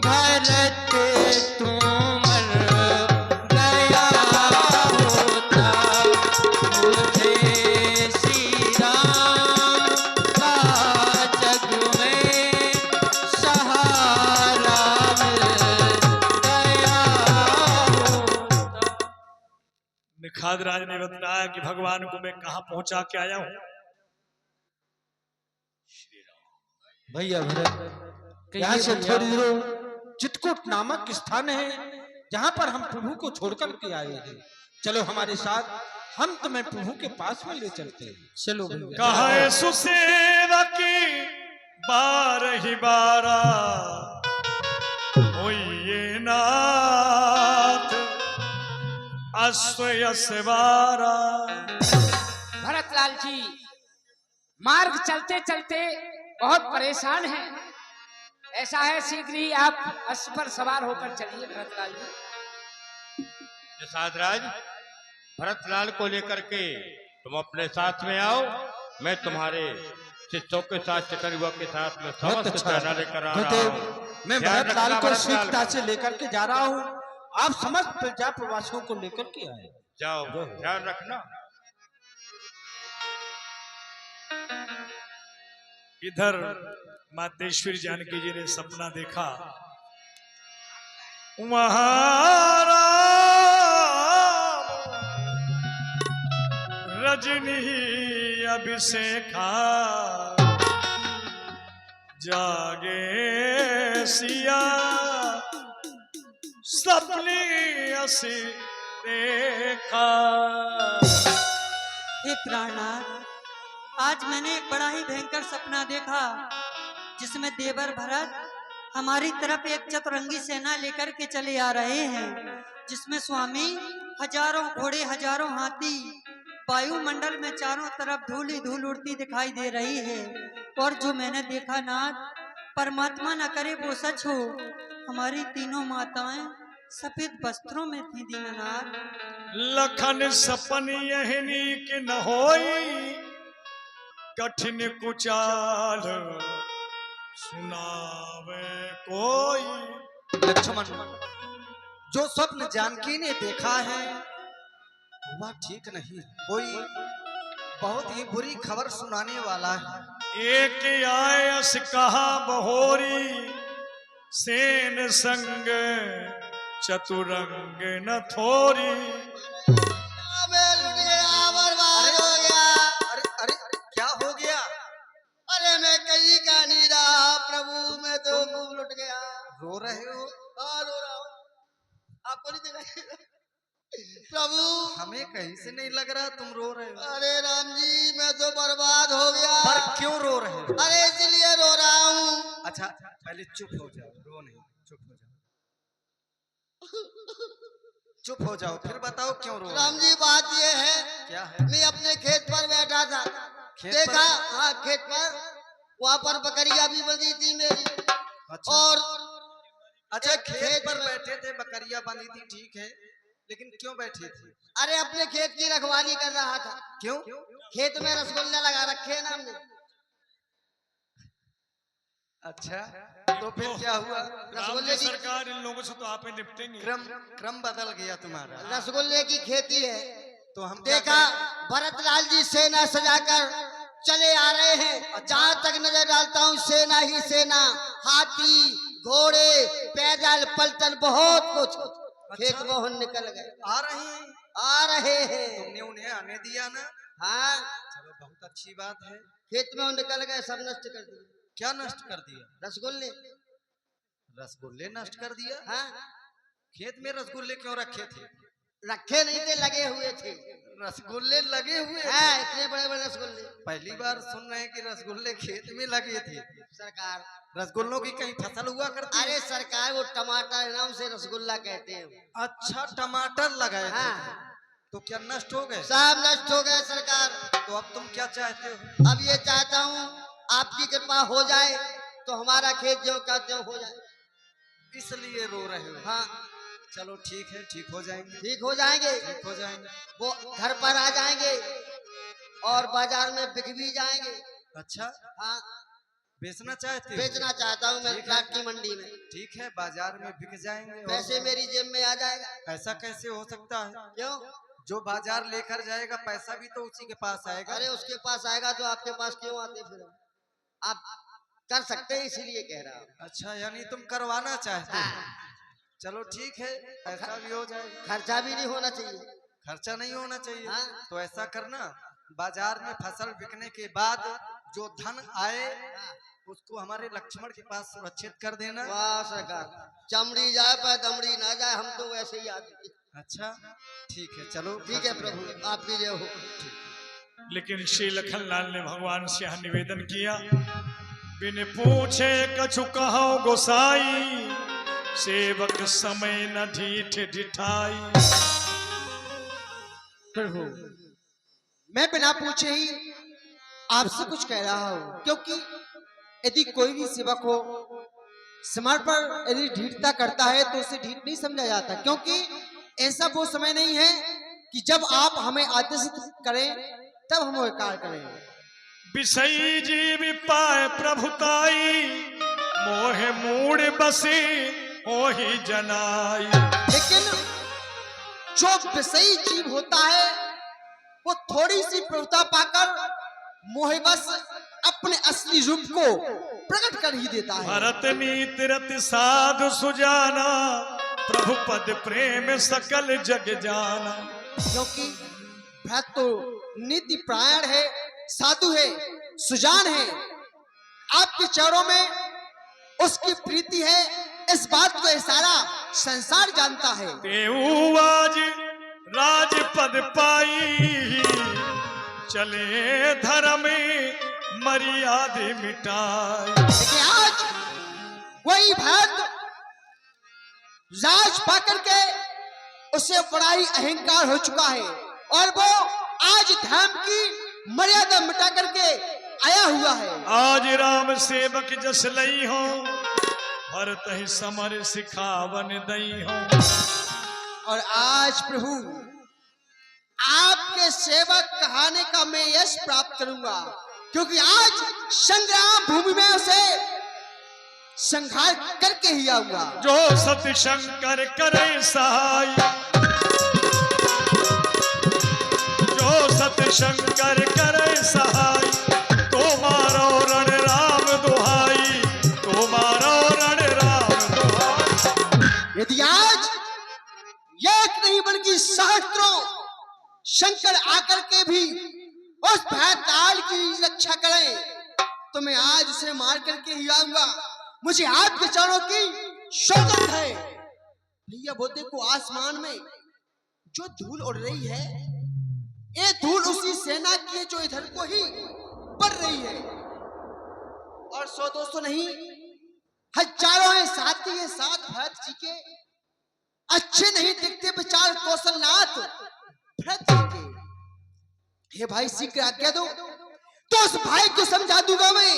भरत तुम गया होता, मुझे श्री राम का जग में सहारा मिल गया होता। निखाद राज ने बताया कि भगवान को मैं कहां पहुंचा के आया हूं। भैया भरत, यहाँ से थोड़ी दूर चित्रकूट नामक स्थान है जहाँ पर हम प्रभु को छोड़कर के आए हैं। चलो हमारे साथ, हम तुम्हें प्रभु के पास में ले चलते हैं। चलो भैया। कहे सुसेवकी बारही बारा होइए नाथ अश्वय सवारा। भरतलाल जी मार्ग चलते चलते बहुत परेशान हैं। ऐसा है, शीघ्र ही आप अश्व पर सवार होकर चलिए भरतलाल जी। दशरथराज, भरतलाल को लेकर के तुम अपने साथ में आओ। मैं तुम्हारे शिष्यों के साथ, चतुर्युगा के साथ में समस्त सेना लेकर आ रहा हूँ। मैं भरतलाल को शीघ्रता से लेकर के जा रहा हूँ। आप समस्त प्रजा प्रवासियों को लेकर के आए। जाओ, ध्यान रखना। इधर मातेश्वरी जानकी जी ने सपना देखा, वहां रजनी अभिषेका जागे सिया सपनी असी देखा। हे प्राणनाथ, आज मैंने एक बड़ा ही भयंकर सपना देखा जिसमें देवर भरत हमारी तरफ एक चतुरंगी सेना लेकर के चले आ रहे हैं, जिसमें स्वामी हजारों घोड़े हजारों हाथी, वायुमंडल में चारों तरफ धूल ही धूल उड़ती दिखाई दे रही है। और जो मैंने देखा नाथ, परमात्मा न करे वो सच हो, हमारी तीनों माताएं सफेद वस्त्रों में थी दीननाथ। लखन सपन यहनी के न होई, कठिन कुचाल सुनावे कोई। लक्ष्मण, जो स्वप्न जानकी ने देखा है वह ठीक नहीं, कोई बहुत ही बुरी खबर सुनाने वाला है। एक आयस कहा बहोरी, सेन संग चतुरंग न थोरी। क्या हो गया? अरे मैं कहीं का नहीं रहा प्रभु, मैं तो खूब लुट गया। रो रहे हो? हाँ, रो रहा हूँ। आपको नहीं दिखाई प्रभु? हमें कहीं से नहीं लग रहा तुम रो रहे हो। अरे राम जी, मैं तो बर्बाद हो गया। पर क्यों रो रहे हो? अरे इसलिए रो रहा हूँ। अच्छा पहले चुप हो जाओ, रो नहीं, चुप हो जाओ, चुप हो जाओ, फिर बताओ क्यों रो रहे हो? राम जी, बात ये है, क्या है? मैं अपने खेत पर बैठा था, खेत देखा पर? हाँ खेत पर, वहाँ पर बकरियां भी बंधी थी मेरी। अच्छा। और अच्छा, एक खेत पर में- बैठे थे, बकरियां बंधी थी, ठीक है, लेकिन क्यों बैठे थे? अरे अपने खेत की रखवाली कर रहा था। क्यों? खेत में रसगुल्ले लगा रखे हैं ना हमने। अच्छा, तो फिर क्या हुआ? रसगुल्ले सरकार, इन लोगों से तो आप ही निपटेंगे। क्रम क्रम बदल गया तुम्हारा। रसगुल्ले की खेती है। तो हम क्या देखा करें? भरतलाल जी सेना सजाकर चले आ रहे हैं। जहाँ तक नजर डालता हूँ सेना ही सेना, हाथी घोड़े पैदल पलटन बहुत कुछ। खेत बहुत निकल गए। आ रहे हैं? आ रहे हैं। तुमने उन्हें आने दिया ना? हाँ, चलो बहुत अच्छी बात है। खेत में वो निकल गए, सब नष्ट कर दिए। क्या नष्ट कर दिया? रसगुल्ले। रसगुल्ले नष्ट कर दिया? हाँ, खेत में रसगुल्ले क्यों रखे थे? रखे नहीं थे, लगे हुए थे। रसगुल्ले लगे हुए थे? हाँ, इतने बड़े बड़े रसगुल्ले। पहली बार सुन रहे हैं कि रसगुल्ले खेत में लगे थे। सरकार, रसगुल्लों की कहीं फसल हुआ करती है? अरे सरकार, वो टमाटर नाम से रसगुल्ला कहते हैं। अच्छा, टमाटर लगाए थे। हाँ, तो क्या नष्ट हो गए? सब नष्ट हो गए सरकार। तो अब तुम क्या चाहते हो? अब ये चाहता हूँ आपकी कृपा हो जाए तो हमारा खेत जो का त्यों हो जाए। इसलिए रो रहे हो? हाँ, चलो ठीक है, ठीक हो जाएंगे, ठीक हो जाएंगे। ठीक हो जाएंगे। वो घर पर आ जाएंगे और बाजार में बिक भी जाएंगे। अच्छा, हाँ, बेचना चाहते हो? बेचना चाहता हूँ मैं ठीक है। घाट की मंडी में। ठीक है, बाजार में बिक जाएंगे। और पैसे मेरी जेब में आ जाएगा। ऐसा कैसे हो सकता है? क्यों? जो बाजार लेकर जाएगा पैसा भी तो उसी के पास आएगा। अरे उसके पास आएगा तो आपके पास क्यों आते फिर? आप कर सकते हैं इसीलिए कह रहा हूँ। अच्छा, यानी तुम करवाना चाहते हो? हाँ, चलो ठीक है, ऐसा भी हो जाएगा। खर्चा भी नहीं होना चाहिए। खर्चा नहीं होना चाहिए। हाँ। तो ऐसा करना, बाजार में फसल बिकने के बाद जो धन आए उसको हमारे लक्ष्मण के पास सुरक्षित कर देना। वाह सरकार, चमड़ी जाए पर दमड़ी ना जाए, हम तो वैसे ही आदमी। अच्छा ठीक है, चलो ठीक है प्रभु, आपकी जय हो। लेकिन श्री लखनलाल ने भगवान से यह निवेदन किया, बिन पूछे कछु कहो गोसाई, सेवक समय न ढीठ ढिठाई। प्रभु, मैं बिना पूछे ही आपसे कुछ कह रहा हूँ, क्योंकि यदि कोई भी सेवक हो समय पर यदि ढीठता करता है तो उसे ढीठ नहीं समझा जाता, क्योंकि ऐसा वो समय नहीं है कि जब आप हमें आदेशित करें तब हम वो कार्य करें। विषयी जीव पाए प्रभुताई, मोहे मूड बसे हो ही जनाई। लेकिन जो विषयी जीव होता है वो थोड़ी सी प्रभुता पाकर मोहबस अपने असली रूप को प्रकट कर ही देता है। भरत नीत रति साधु सुजाना, प्रभु पद प्रेम सकल जग जाना। क्योंकि भरत तो नीति प्रायण है, साधु है, सुजान है, आपके चरणों में उसकी प्रीति है, इस बात को सारा संसार जानता है। तेऊ आज राजपद पाई, चले धर्म मर्यादा मिटाई। लेकिन आज वही भरत राज पाकर के उसे बड़ा ही अहंकार हो चुका है और वो आज धर्म की मर्यादा मिटा करके आया हुआ है। आज राम सेवक जस लई हो, भरत ही समर सिखावन दई हो। और आज प्रभु आपके सेवक कहाने का मैं यश प्राप्त करूंगा, क्योंकि आज संग्राम भूमि में उसे संहार करके ही आऊंगा। जो सत शंकर करे सहाय, जो सत शंकर करे सहाय, तो मारो रण राम दुहाई, तो मारो रण राम दुहाई। यदि आज एक नहीं बल्कि सहस्त्रों शंकर आकर के भी उस भयकाल की रक्षा करें तो मैं आज उसे मार करके ही आऊंगा। मुझे आपके चरणों की शौकत है। भैया वो देखो आसमान में जो धूल उड़ रही है, ये धूल उसी सेना की है जो इधर को ही बढ़ रही है। और 100-200 नहीं, हजारों हैं साथी है साथ भरत जी के। अच्छे नहीं दिखते विचार कौशलनाथ भरत जी के। हे भाई शीघ्र आज्ञा दो तो उस भाई को समझा दूंगा मैं,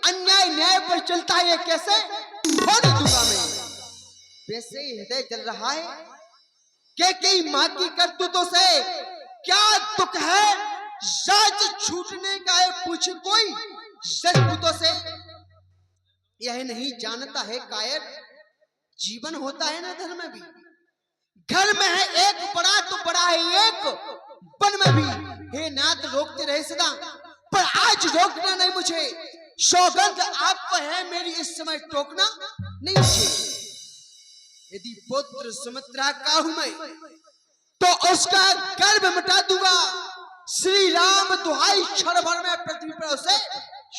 अन्याय न्याय पर चलता है कैसे होने दूंगा मैं। वैसे ही हृदय जल रहा है कि कई माँ की करतूतों से क्या दुख है, राज छूटने का है पूछे कोई सजपूतों से। यह नहीं जानता है कायर, जीवन होता है ना धर्म में भी। घर में है एक बड़ा तो बड़ा है एक, वन में भी हे नाथ रोकते रहे सदा, पर आज रोकना नहीं मुझे। सौगंध आपको है मेरी, इस समय टोकना नहीं मुझे। यदि पुत्र सुमित्रा का हूं मैं तो उसका गर्भ मिटा दूंगा। श्री राम दुहाई क्षण भर में पृथ्वी पर उसे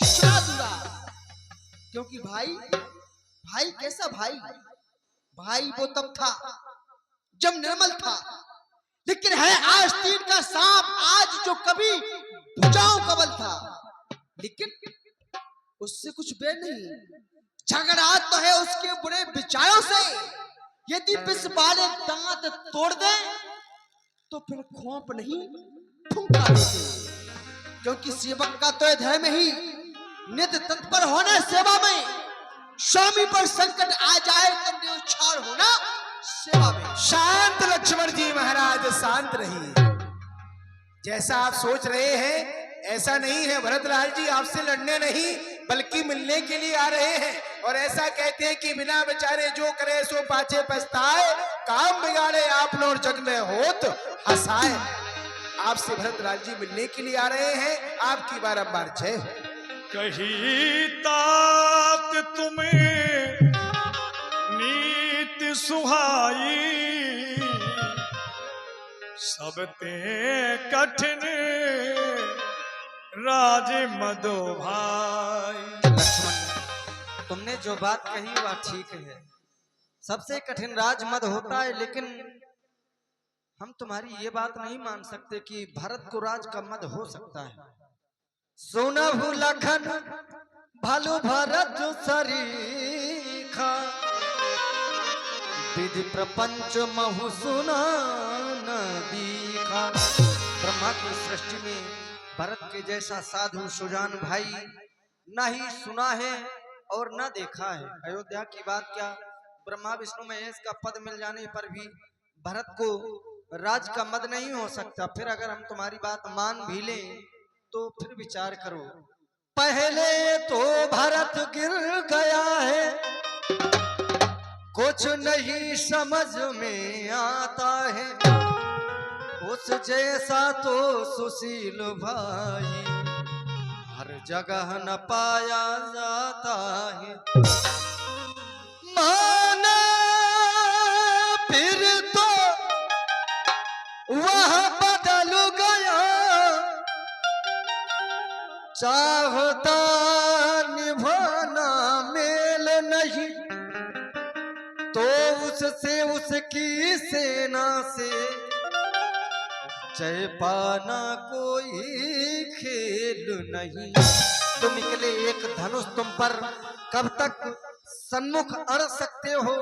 सुला दूंगा। क्योंकि भाई कैसा भाई वो तब था जब निर्मल था, लेकिन है आज तीर का सांप आज जो कभी भुजाओं का बल था, लेकिन उससे कुछ बेर नहीं। झगड़ा तो है उसके बुरे विचारों से। यदि पिस वाले दांत तोड़ दे तो फिर खोप नहीं फूंका देते। क्योंकि सेवक का तो धर्म ही नित्य तत्पर होना सेवा में, स्वामी पर संकट आ जाए तो न्यौछावर होना सेवा में। शांत लक्ष्मण जी महाराज, शांत रहिए। जैसा आप सोच रहे हैं ऐसा नहीं है। भरतलाल जी आपसे लड़ने नहीं बल्कि मिलने के लिए आ रहे हैं। और ऐसा कहते हैं कि बिना बेचारे जो करे सो पाछे पछताए, काम बिगाड़े आप लोग जग में होत हंसाए। आपसे भरतलाल जी मिलने के लिए आ रहे हैं, आपकी बारंबार जय हो। कही तात तुम्हें नीत सुहाई, सबते कठिन राज मदो भाई। लक्ष्मण, तुमने जो बात कही वह ठीक है। सबसे कठिन राज मद होता है, लेकिन हम तुम्हारी ये बात नहीं मान सकते कि भरत को राज का मद हो सकता है। सुनहु लखन भालू भरत सरीखा, विधि प्रपंच महु सुना न दीखा। ब्रह्मा की सृष्टि में भरत के जैसा साधु सुजान भाई न ही सुना है और न देखा है। अयोध्या की बात क्या, ब्रह्मा विष्णु महेश का पद मिल जाने पर भी भरत को राज का मद नहीं हो सकता। फिर अगर हम तुम्हारी बात मान भी लें तो फिर विचार करो। पहले तो भरत गिर गया है, कुछ नहीं समझ में आता है। उस जैसा तो सुशील भाई हर जगह न पाया जाता है। माना फिर तो वह बदल गया, चाहता निभाना मेल नहीं, तो उससे उसकी सेना से जय पाना कोई खेल नहीं। तुम निकले एक धनुष तुम पर कब तक सन्मुख अड़ सकते हो?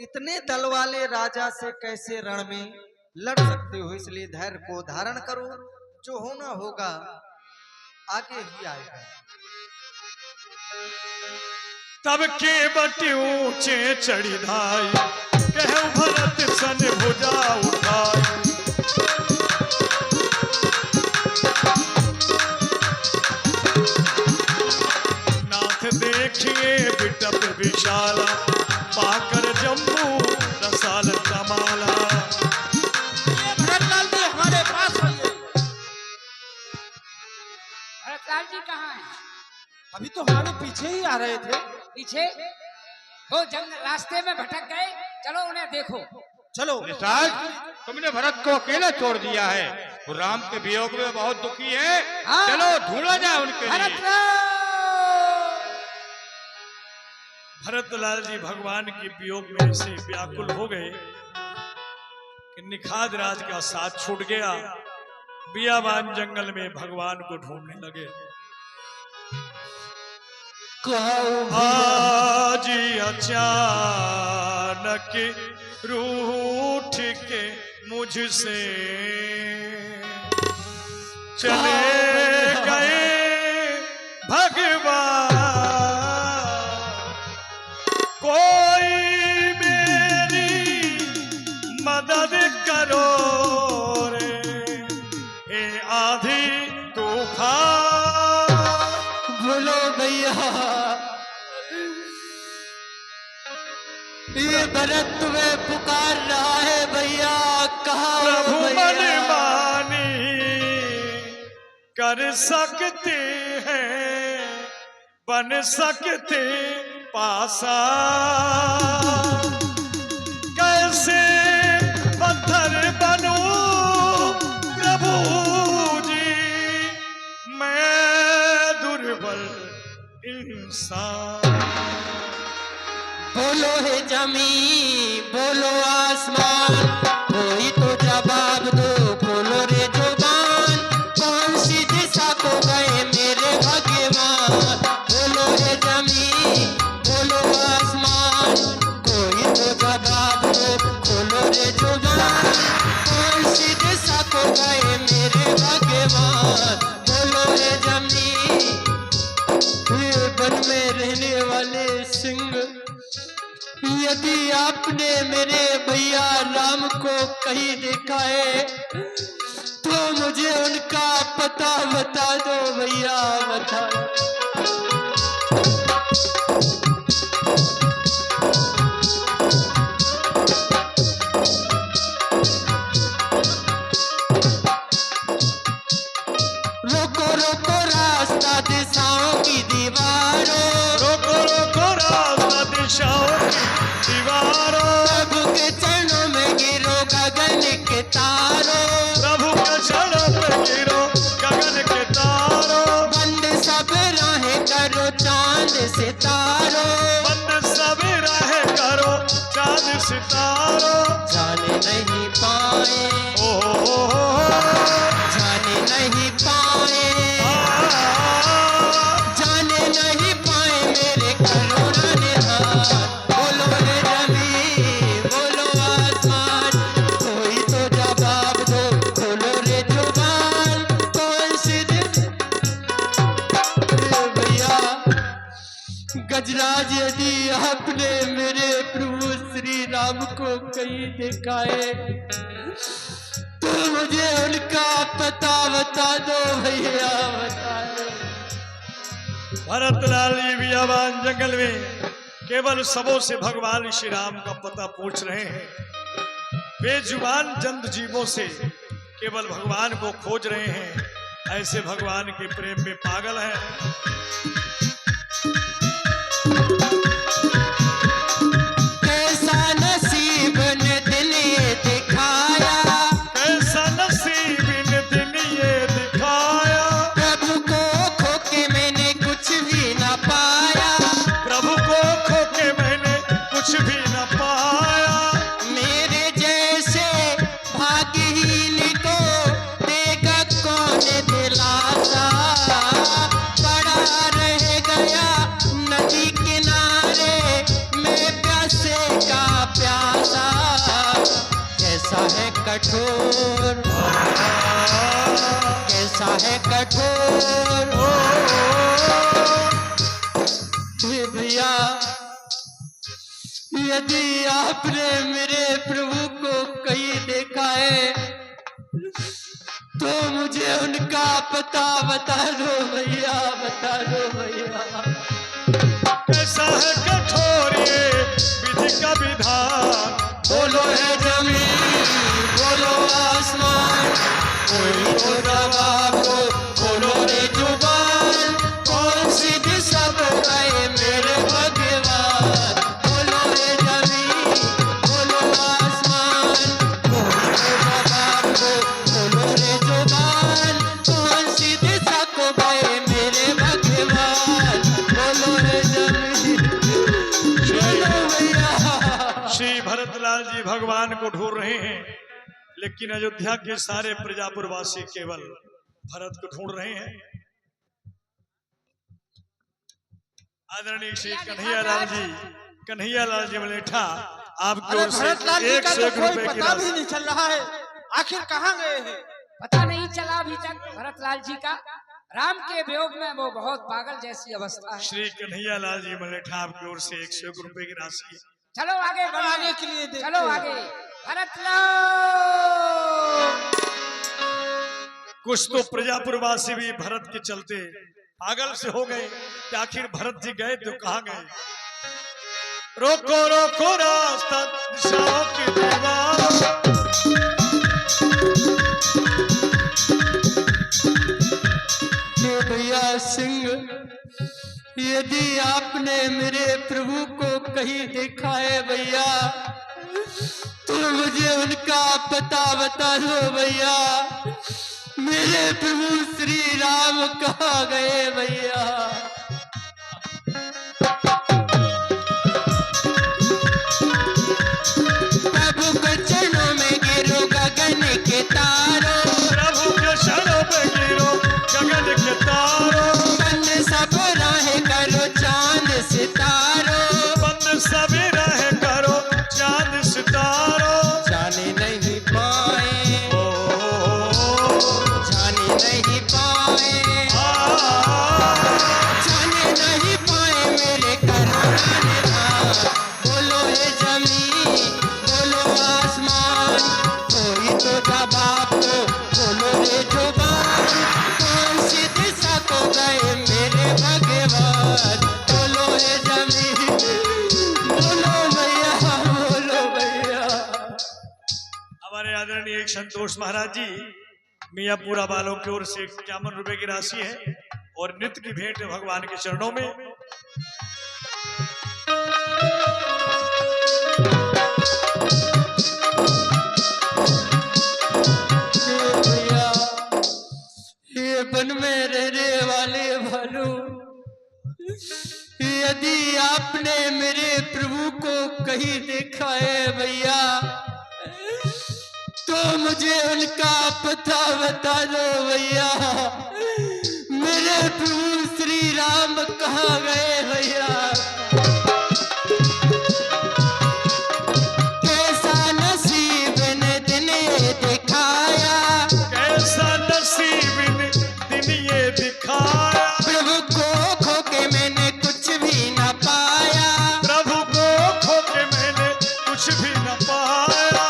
इतने दल वाले राजा से कैसे रण में लड़ सकते हो? इसलिए धैर्य को धारण करो, जो होना होगा आगे ही आएगा। तब के बटे ऊंचे चढ़ी धाई, कहु भरत सन भुजा उठाई। नाथ देखिए बिटप विशाला, पाकर जम्बू रसाल कमाला। भरतलाल जी हमारे पास आइए। भरतलाल जी कहाँ हैं? अभी तो हमारे पीछे ही आ रहे थे। पीछे वो जंग रास्ते में भटक गए, चलो उन्हें देखो। चलो। निषाद, तुमने भरत को अकेला छोड़ दिया है, वो राम के वियोग में बहुत दुखी है। हाँ। चलो ढूंढा जाए उनके लिए। भरतलाल जी भगवान के वियोग में से व्याकुल हो गए कि निखाद राज का साथ छूट गया। बियाबान जंगल में भगवान को ढूंढने लगे। आज अचानक रूठ के मुझसे चले गए भगवान, कोई मेरी मदद करो रे, ए आधी तूफान। बोलो भैया, ये भरत तुम्हें पुकार रहा है भैया, कहाँ हो प्रभु मन भैया? मानी कर सकते हैं, बन सकते पासा, कैसे पत्थर बनूं प्रभु जी, मैं दुर्बल इंसान। बोलो है जमीन, बोलो आसमान, कोई तो जवाब दो, बोलो रे जुबान, कौन सी दिशा को गए मेरे भगवान? बोलो है जमीन, बोलो आसमान, कोई तो जवाब दो, बोलो रे जुबान, कौन सी दिशा को गए मेरे भगवान? बोलो है जमीन, ये वन में रहने वाले सिंह, यदि आपने मेरे भैया राम को कहीं देखा है तो मुझे उनका पता बता दो भैया, बता। दीवारों, प्रभु के चरणों में गिरो गगन के तारों, प्रभु के चरणों पे गिरो गगन के तारों, बंद सब राहें करो चांद सितारों, बंद सब राहें करो चांद सितारों, जाने नहीं पाए, ओ जाने नहीं पाए, जाने नहीं पाए मेरे करुणा निधान। बोलो रे जमीन, बोलो आसमान, कोई तो जवाब दो, खोलो रे जुबान, कौन सी भैया गजराज यदि आपने मेरे प्रभु श्री राम को कहीं देखा है तो मुझे उनका पता बता दो भैया, बता दो। भरतलाल जी बियाबान जंगल में केवल सबों से भगवान श्री राम का पता पूछ रहे हैं। बेजुबान जंत जीवों से केवल भगवान को खोज रहे हैं। ऐसे भगवान के प्रेम में पागल हैं। कैसा नसीब ने दिन ये दिखाया, कैसा नसीब इन दिन ये दिखाया, प्रभु को खो के मैंने कुछ भी न पाया, प्रभु को खो के मैंने कुछ भी न पाया। मेरे जैसे भाग्यहीन को देगा कौन दिलासा, पड़ा रह गया नदी किनारे मैं प्यासे का प्यासा, कैसा है कठोर, कैसा है कठोर हे भैया, यदि आपने मेरे प्रभु को कहीं देखा है तो मुझे उनका पता बता दो भैया, बता दो भैया। कैसा है कठोर ये विधि का विधान, बोलो है जमीन, बोलो आसमान, कोई तो जवाब दो, बोलो रे जुबान, कौन सी दिशा बताए मेरे भगवान। बोलो रे जमीन, बोलो आसमान, कोई तो जवाब दो, बोलो रे जुबान, कौन सी दिशा को गए मेरे भगवान। बोलो रे जमीन, बोलो भैया। श्री भरतलाल जी भगवान को ढूंढ रहे हैं, लेकिन अयोध्या के सारे प्रजापुरवासी केवल भरत को ढूंढ रहे हैं। आदरणीय श्री कन्हैयालाल जी मलेठा आपकी अरे ओर से भरतलाल जी का 101 तो कोई रुपए की पता भी राशि। नहीं चल रहा है, आखिर कहाँ गए हैं? पता नहीं चला अभी तक भरतलाल जी का। राम के वियोग में वो बहुत पागल जैसी अवस्था है। श्री कन्हैयालाल जी मलेठा आपकी ओर से 101 रुपए की राशि है। चलो आगे हम बढ़ो, आगे के लिए देखते चलो हैं। आगे। भरतलाल कुछ तो प्रजापुरवासी भी भरत के चलते पागल से हो गए कि आखिर भरत जी गए तो कहाँ गए। रोको रोको रास्ता दिशाओं की दीवार, हे भैया सिंह, यदि आपने मेरे प्रभु को कहीं देखा है भैया तो मुझे उनका पता बता दो भैया। मेरे प्रभु श्री राम कहाँ गए भैया। प्रभु के चरणों में गिरो गगन के तारों, प्रभु के शरणों पे गिरो गगन के तारों, बंद सब राहें करो चांद सितारों, बंद सभी राहें करो चांद सितारों, जाने नहीं पाए, ओ जाने नहीं पाए, जाने नहीं पाए मेरे करुणा निधान। बोलो हे जमीन, बोलो आसमान, कोई तो जवाब दो, बोलो रे जुबान, कौन सी दिशा को गए मेरे भगवान। बोलो हे जमीन, बोलो भैया, बोलो भैया। हमारे आदरणीय एक संतोष महाराज जी मियाँपुरा वालों की ओर से 51 रुपए की राशि है और नित्य की भेंट है भगवान के चरणों में। मेरे प्रभु को कहीं देखा है भैया तो मुझे उनका पता बता दो भैया। मेरे प्रभु श्री राम कहाँ गए भैया? कैसा नसीब ने दिन ये दिखाया, कैसा नसीब ने दिन ये दिखाया। प्रभु को खो के मैंने कुछ भी न पाया, प्रभु को खो के मैंने कुछ भी न पाया।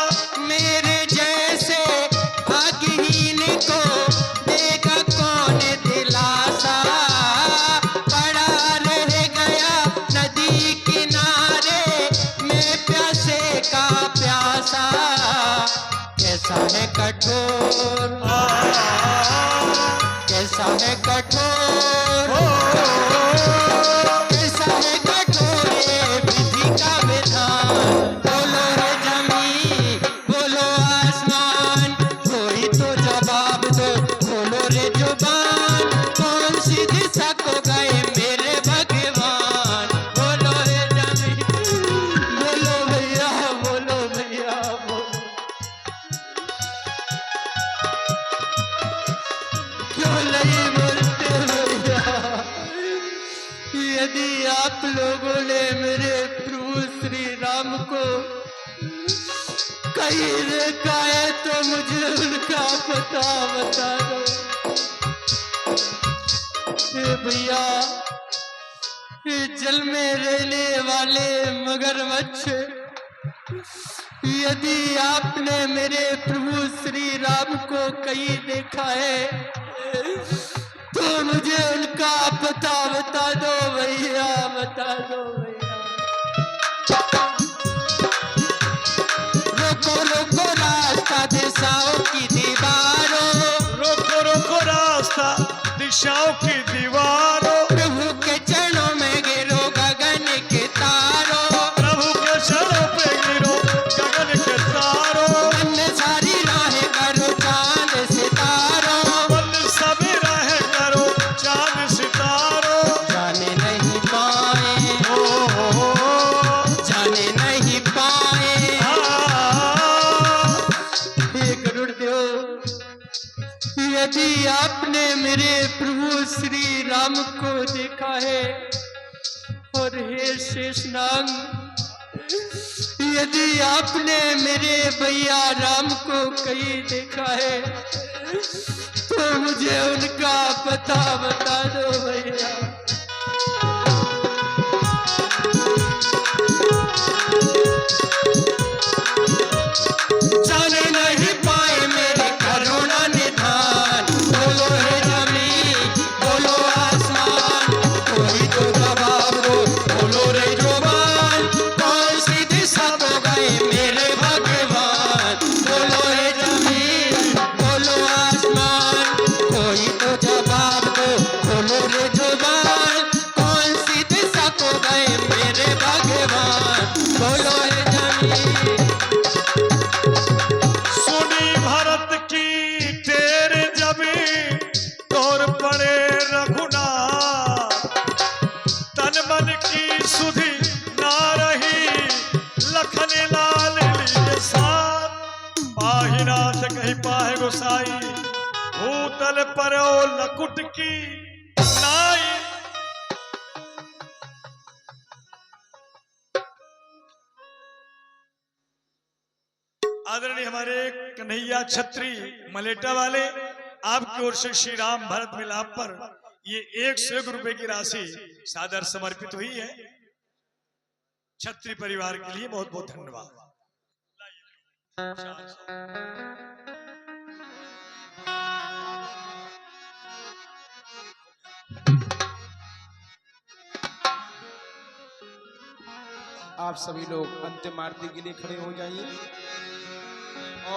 मेरे जैसे भाग्यहीन को देगा कौन दिलासा, पड़ा रह गया नदी किनारे मैं प्यासे का प्यासा। कैसा है कठोर, कैसा है कठोर, कैसा है कठोर ये विधि का विधान। बोलो रे जमीन, बोलो आसमान, कोई तो जवाब दो, बोलो रे जुबान। कौन सी दिशा को गए मेरे भगवान? बोलो रे जमीन, बोलो भैया, बोलो भैया, बोलो। क्यों नहीं बोलते भैया? यदि आप लोगों ने मेरे प्रभु श्री राम को कहीं देखा है तो मुझे उनका पता बता दो। हे भैया, ये जल में रहने वाले मगरमच्छ, यदि आपने मेरे प्रभु श्री राम को कहीं देखा है तो मुझे उनका पता बता दो भैया, बता दो भैया। रोको रोको रास्ता दिशाओं की दीवारों, रोको रोको रास्ता दिशाओं की दीवारों। प्रभु के चरणों में गिरो गगन के तारों, प्रभु के चरणों पे गिरो गगन के तारों। अन्य सारी राहें करो चांद सितारों, बंद सभी राहें करो चांद सितारों। जाने नहीं पाए, जाने नहीं पाए। हे गरुड़ देव, यदि आपने मेरे प्रभु श्री राम को देखा है, और हे शेषनाग, यदि आपने मेरे भैया राम को कहीं देखा है तो मुझे उनका पता बता दो भैया। जाने नहीं पाए मेरे करुणा निधान। बोलो हे जमीन, बोलो आसमान, कोई तो जवाब दो, बोलो रे जुबान। कौन सी दिशा को गए मेरे भगवान? बोलो हे जमीन, बोलो आसमान, कोई तो जवाब दो, बोलो रे जुबान। कौन सी दिशा को गए मेरे भगवान? बोलो हे जमीन। सुनी भरत की तेरे जबी तोर पड़े रघुनाथ। तन मन की सुधि ना रही लखन लाल लिए साथ। पाहिनाथ कहीं पाहे गोसाई भूतल पर ओ लकुट की नाई। आदरणीय हमारे कन्हैया छत्री मलेटा वाले, आपकी ओर से श्री राम भरत मिलाप पर ये 101 रुपए की राशि सादर समर्पित हुई है। छत्री परिवार के लिए बहुत बहुत धन्यवाद। आप सभी लोग अंतिम आरती के लिए खड़े हो जाइए।